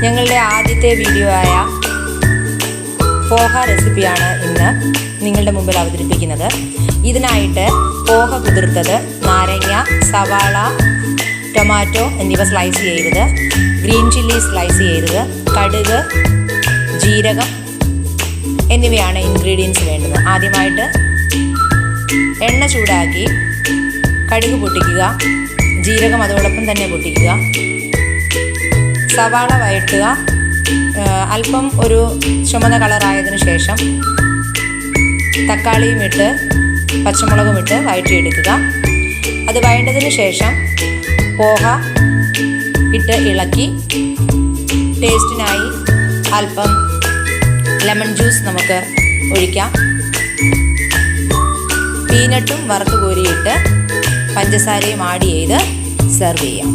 ഞങ്ങളുടെ ആദ്യത്തെ വീഡിയോ ആയ പോഹ റെസിപ്പിയാണ് ഇന്ന് നിങ്ങളുടെ മുമ്പിൽ അവതരിപ്പിക്കുന്നത്. ഇതിനായിട്ട് പോഹ കുതിർത്തത്, നാരങ്ങ, സവാള, ടൊമാറ്റോ എന്നിവ സ്ലൈസ് ചെയ്തത്, ഗ്രീൻ ചില്ലി സ്ലൈസ് ചെയ്തത്, കടുക്, ജീരകം എന്നിവയാണ് ഇൻഗ്രീഡിയൻസ് വേണ്ടത്. ആദ്യമായിട്ട് എണ്ണ ചൂടാക്കി കടുക് പൊട്ടിക്കുക, ജീരകം അതോടൊപ്പം തന്നെ പൊട്ടിക്കുക, സവാള വഴറ്റുക. അല്പം ഒരു ചുമന്ന കളറായതിനു ശേഷം തക്കാളിയും ഇട്ട് പച്ചമുളകും ഇട്ട് വഴറ്റിയെടുക്കുക. അത് വഴണ്ടതിന് ശേഷം പോഹ ഇട്ട് ഇളക്കി ടേസ്റ്റിനായി അല്പം ലെമൺ ജ്യൂസ് നമുക്ക് ഒഴിക്കാം. പീനട്ടും വറുത്ത് കോരിയിട്ട് പഞ്ചസാരയും ആഡ് ചെയ്ത് സെർവ് ചെയ്യാം.